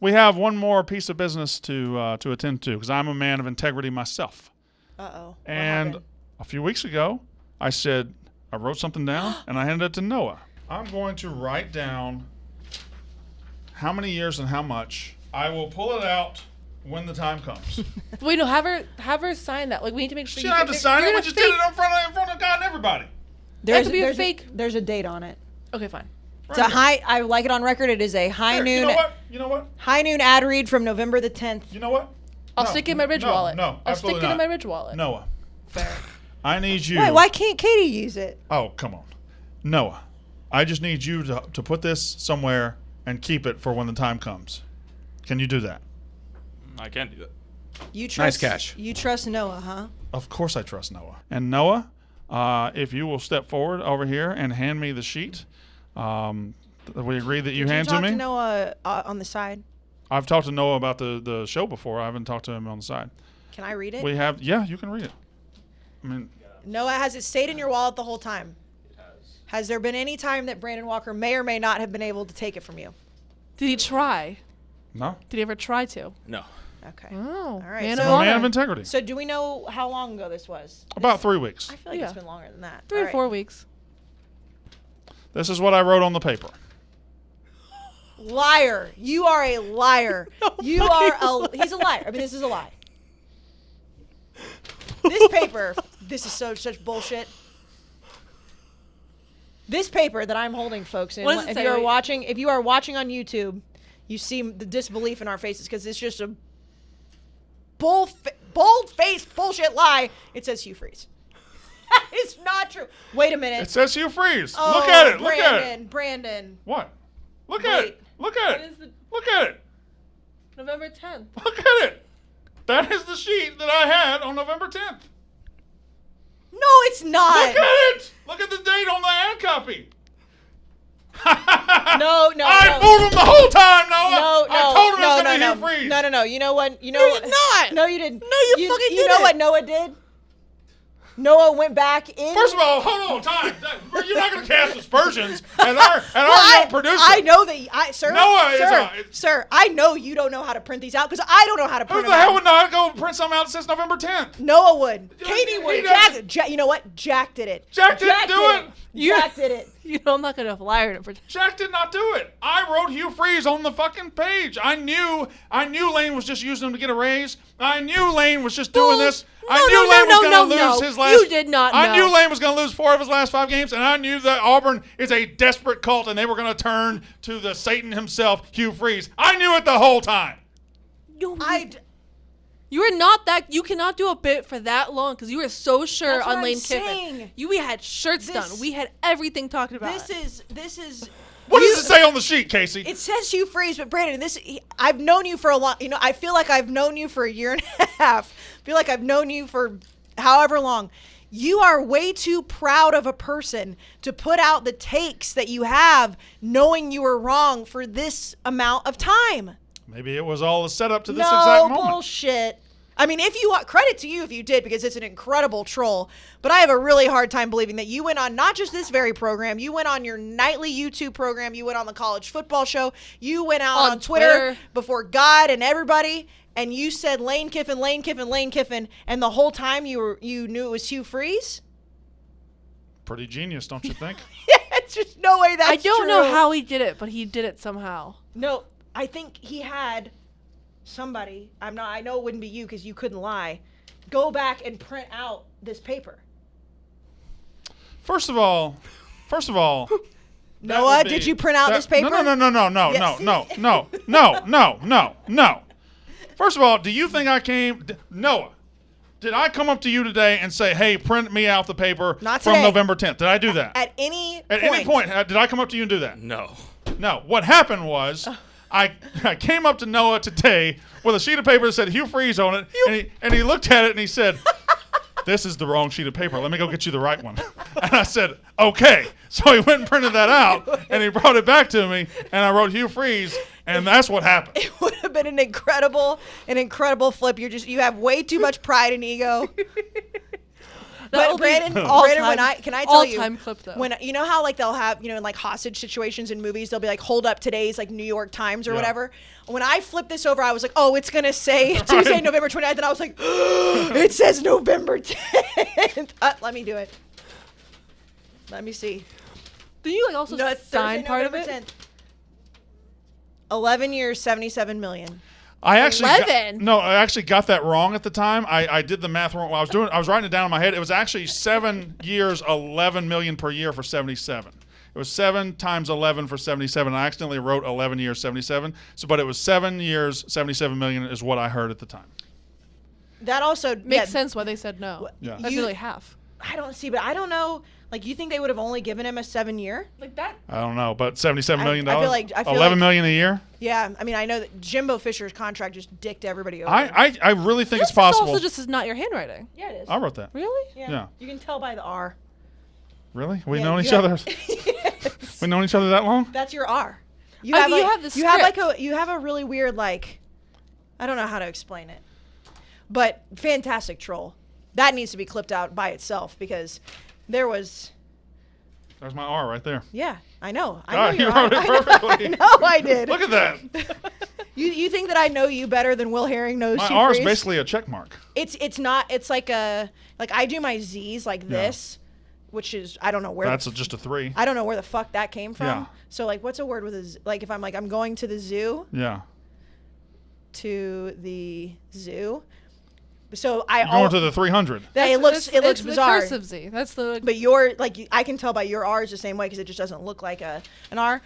We have one more piece of business to attend to because I'm a man of integrity myself. Uh-oh. And a few weeks ago, I said I wrote something down and I handed it to Noah. I'm going to write down how many years and how much. I will pull it out when the time comes. Wait, no, have her sign that. Like, we need to make sure. She don't have to sign it. We just did it in front of God and everybody. That could be a fake. There's a date on it. Okay, fine. It's a high. I like it on record. It is a high noon. You know what? High noon ad read from November the 10th. You know what? I'll stick it in my Ridge wallet. No, I'll stick it in my Ridge wallet. Noah. Fair. I need you. Wait, why can't Katie use it? Oh, come on. Noah, I just need you to put this somewhere and keep it for when the time comes. Can you do that? I can do that. You trust, Nice catch. You trust Noah, huh? Of course I trust Noah. And Noah, if you will step forward over here and hand me the sheet, we agree that you hand to me. Did you talk to Noah on the side? I've talked to Noah about the show before. I haven't talked to him on the side. Can I read it? Yeah, you can read it. I mean, Noah, has it stayed in your wallet the whole time? It has. Has there been any time that Brandon Walker may or may not have been able to take it from you? Did he try? No. Did he ever try to? No. Okay. Oh. All right. Man So, of I'm a honor. man of integrity. so do we know how long ago this was? About 3 weeks. I feel like Yeah. it's been longer than that. 3 All or right. 4 weeks. This is what I wrote on the paper. Liar. You are a liar. He's a liar. I mean, this is a lie. This paper, this is such bullshit. This paper that I'm holding, folks, and What does it if say? you are Wait. watching on YouTube, you see the disbelief in our faces because it's just a bold-faced bullshit lie. It says Hugh Freeze. It's not true. Wait a minute. It says Hugh Freeze. Oh, Look at it. Look at it. Brandon. What? Look at Wait. it. Look at What it. is the Look at it. November 10th? Look at it. That is the sheet that I had on November 10th. No, it's not. Look at it. Look at the date on the ad copy. No. I fooled him the whole time, Noah. No, I told him no, it was no, going to no, be Hugh Freeze. no. You know what? You know No, what? you're not. No, you didn't. No, you fucking You know didn't. what Noah did? Noah went back in. First of all, hold on, time. You're not going to cast aspersions at our young producer. I know that, sir. Noah sir, I know you don't know how to print these out because I don't know how to Who print the them hell out. would not go print something out that says November 10th? Noah would. He Katie would. doesn't. You know what? Jack did it. Jack didn't do it. Jack did it. You know I'm not gonna liar to pretend. Jack did not do it. I wrote Hugh Freeze on the fucking page. I knew Lane was just using him to get a raise. I knew Lane was just doing this. I knew Lane was going to lose his last. You did not know. I knew Lane was going to lose 4 of his last 5 games, and I knew that Auburn is a desperate cult, and they were going to turn to the Satan himself, Hugh Freeze. I knew it the whole time. You are not that. You cannot do a bit for that long because you were so sure That's what on I'm Lane saying. Kiffin. We had shirts done. We had everything talked about. This is. What does it say on the sheet, Casey? It says Hugh Freeze, but Brandon, I've known you for a long. You know, I feel like I've known you for a year and a half. I feel like I've known you for however long. You are way too proud of a person to put out the takes that you have, knowing you were wrong for this amount of time. Maybe it was all a setup to this exact moment. No bullshit. I mean, if you credit to you if you did, because it's an incredible troll. But I have a really hard time believing that you went on not just this very program, you went on your nightly YouTube program, you went on the college football show, you went out on Twitter before God and everybody, and you said Lane Kiffin, Lane Kiffin, Lane Kiffin, and the whole time you knew it was Hugh Freeze. Pretty genius, don't you think? It's just no way that's I don't true. know how he did it, but he did it somehow. No, I think he had somebody. I know it wouldn't be you because you couldn't lie. Go back and print out this paper. First of all. Noah, did you print out this paper? No. First of all, do you think I came, Noah? Did I come up to you today and say, "Hey, print me out the paper Not from today. November 10th"? Did I do that? At any point, did I come up to you and do that? No. No. What happened was, I came up to Noah today with a sheet of paper that said Hugh Freeze on it, and he looked at it and he said, "This is the wrong sheet of paper. Let me go get you the right one." And I said, "Okay." So he went and printed that out, and he brought it back to me, and I wrote Hugh Freeze, and that's what happened. It would have been an incredible flip. You have way too much pride and ego. But will be Brandon, all when time- can I tell you all-time clip though. when you know how like they'll have in like hostage situations in movies they'll be like hold up today's like New York Times or Yeah. whatever. When I flipped this over, I was like, oh, it's gonna say Tuesday, November 29th, and I was like, it says November 10th. Let me do it. Let me see. Do you like also No, it's sign Thursday, part of November it? 10th. 11 years, 77 million. I actually 11? I actually got that wrong at the time. I did the math wrong. While I was writing it down in my head. It was actually 7 years, 11 million per year for 77. It was 7 times 11 for 77. I accidentally wrote 11 years, 77. But it was 7 years, 77 million is what I heard at the time. That also Makes sense why they said no. Yeah. That's You- nearly half. I don't see, but I don't know. Like, you think they would have only given him a 7-year? Like that. I don't know, but $77 million. I feel like- 11 million a year. Yeah, I mean, I know that Jimbo Fisher's contract just dicked everybody over. I really think it's This possible. also just is not your handwriting. Yeah, it is. I wrote that. Really? Yeah. You can tell by the R. Really? We've Yeah, known each yeah. other. Yes. We've known each other that long? That's your R. You I have, mean, you like, have the you have like script. you have a really weird like, I don't know how to explain it, but fantastic troll. That needs to be clipped out by itself because there was. There's my R right there. Yeah, I know. I God, know your you wrote R. it perfectly. I know I did. Look at that. You think that I know you better than Will Herring knows My Hugh R is Freeze? basically a check mark. It's not. It's like a like I do my Z's like Yeah. this, which is I don't know where. That's just a 3. I don't know where the fuck that came from. Yeah. So like, what's a word with a Z? Like if I'm like I'm going to the zoo. Yeah. To the zoo. So I You're going to the 300. that it looks it's bizarre. The cursive Z. That's the. But your like I can tell by your R is the same way because it just doesn't look like an R.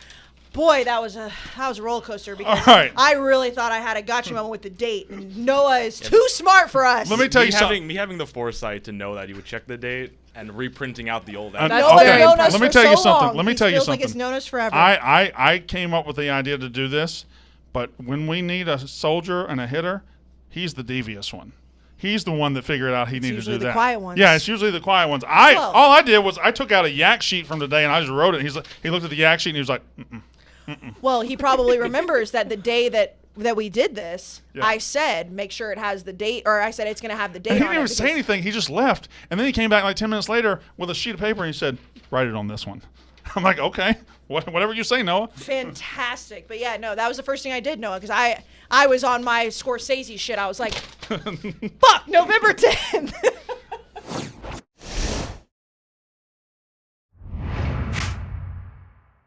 Boy, that was a roller coaster because All right. I really thought I had a gotcha moment with the date. And Noah is too smart for us. Let me tell you having something. me having the foresight to know that you would check the date and reprinting out the old. That's Noah's okay. known us Let me for tell you so something. long. Let me He tell you feels something. like it's known us forever. I came up with the idea to do this, but when we need a soldier and a hitter, he's the devious one. He's the one that figured out he needed to usually do the that. quiet ones. Yeah, it's usually the quiet ones. Well- All I did was I took out a yak sheet from today and I just wrote it. He looked at the yak sheet and he was like, Well, he probably remembers that the day that we did this, Yeah. I said make sure it has the date, or I said it's going to have the date and he on didn't it. even say because- anything. He just left. And then he came back like 10 minutes later with a sheet of paper and he said, write it on this one. I'm like, okay, whatever you say, Noah. Fantastic, but yeah, no, that was the first thing I did, Noah, because I was on my Scorsese shit. I was like, fuck, November 10th.